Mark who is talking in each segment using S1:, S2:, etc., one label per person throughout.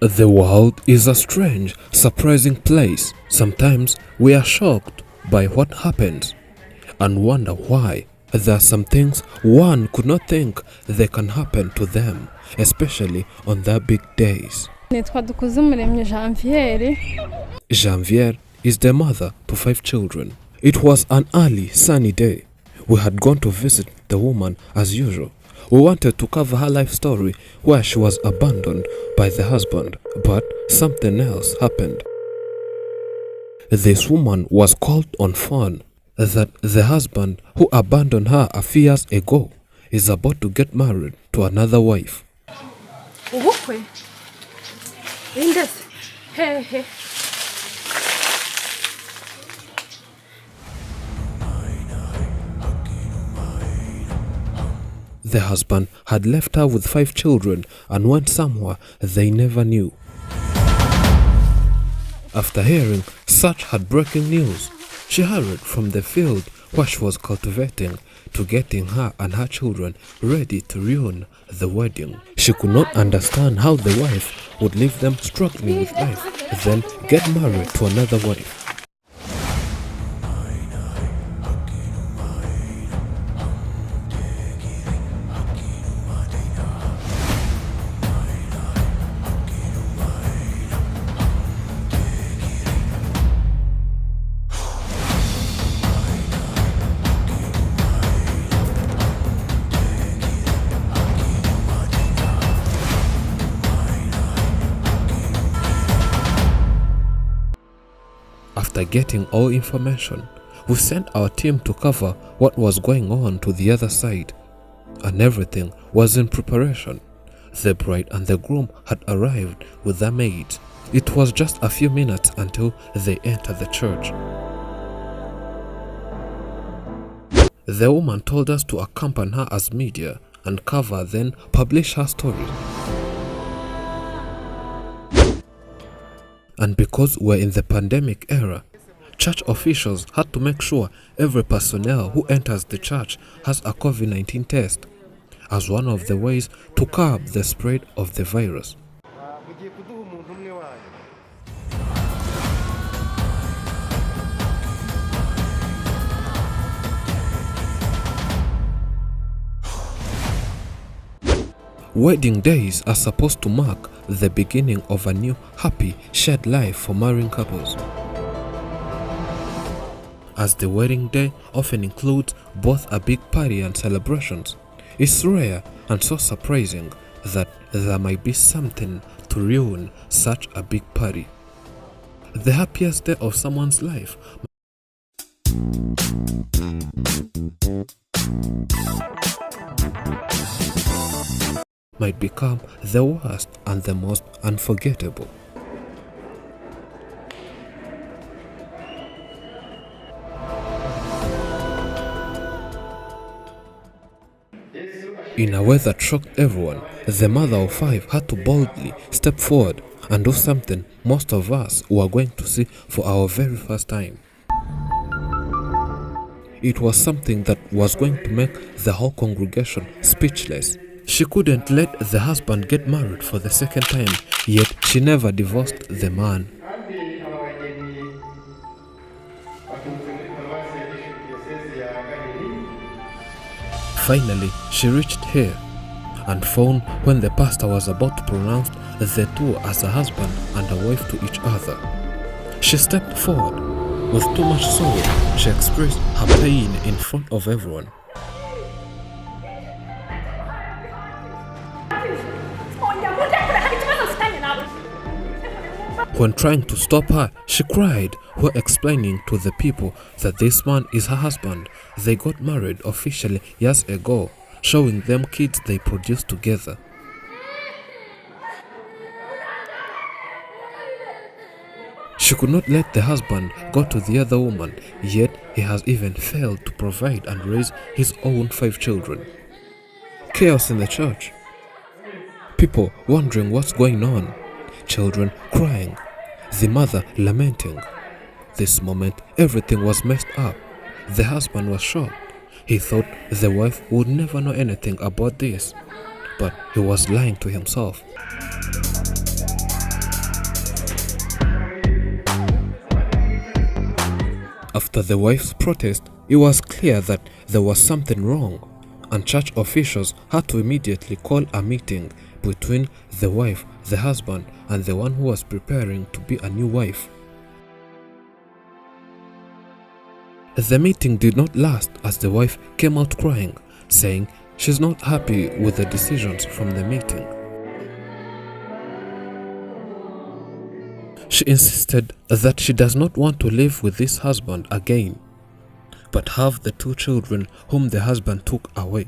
S1: The world is a strange, surprising place. Sometimes we are shocked by what happens and wonder why. There are some things one could not think they can happen to them, especially on their big days. Janvier is the mother to 5 children. It was an early, sunny day. We had gone to visit the woman as usual. We wanted to cover her life story where she was abandoned by the husband, but something else happened. This woman was called on phone that the husband who abandoned her a few years ago is about to get married to another wife. The husband had left her with 5 children and went somewhere they never knew. After hearing such heartbreaking news, she hurried from the field where she was cultivating to getting her and her children ready to ruin the wedding. She could not understand how the wife would leave them struggling with life, then get married to another wife. After getting all information, we sent our team to cover what was going on to the other side, and everything was in preparation. The bride and the groom had arrived with their maids. It was just a few minutes until they entered the church. The woman told us to accompany her as media and cover, then publish her story. And because we're in the pandemic era, church officials had to make sure every personnel who enters the church has a COVID-19 test, as one of the ways to curb the spread of the virus. Wedding days are supposed to mark the beginning of a new, happy, shared life for marrying couples. As the wedding day often includes both a big party and celebrations, it's rare and so surprising that there might be something to ruin such a big party. The happiest day of someone's life might become the worst and the most unforgettable. In a way that shocked everyone, the mother of 5 had to boldly step forward and do something most of us were going to see for our very first time. It was something that was going to make the whole congregation speechless. She couldn't let the husband get married for the second time, yet she never divorced the man. Finally, she reached here and found when the pastor was about to pronounce the two as a husband and a wife to each other. She stepped forward. With too much sorrow, she expressed her pain in front of everyone. When trying to stop her, she cried while explaining to the people that this man is her husband. They got married officially years ago, showing them kids they produced together. She could not let the husband go to the other woman, yet he has even failed to provide and raise his own 5 children. Chaos in the church. People wondering what's going on. Children crying. The mother lamenting. This moment, everything was messed up. The husband was shocked. He thought the wife would never know anything about this, but he was lying to himself. After the wife's protest, it was clear that there was something wrong, and church officials had to immediately call a meeting between the wife, the husband, and the one who was preparing to be a new wife. The meeting did not last as the wife came out crying, saying she's not happy with the decisions from the meeting. She insisted that she does not want to live with this husband again, but have the 2 children whom the husband took away.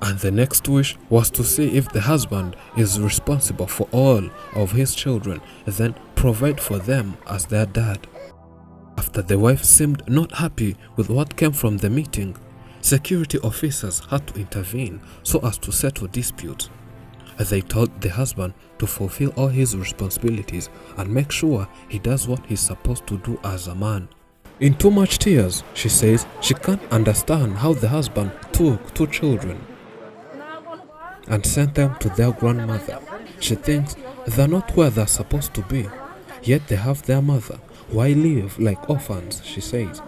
S1: And the next wish was to see if the husband is responsible for all of his children, then provide for them as their dad. After the wife seemed not happy with what came from the meeting, security officers had to intervene so as to settle disputes. They told the husband to fulfill all his responsibilities and make sure he does what he's supposed to do as a man. In too much tears, she says she can't understand how the husband took 2 children and sent them to their grandmother. She thinks they're not where they're supposed to be, yet they have their mother. Why live like orphans, she says.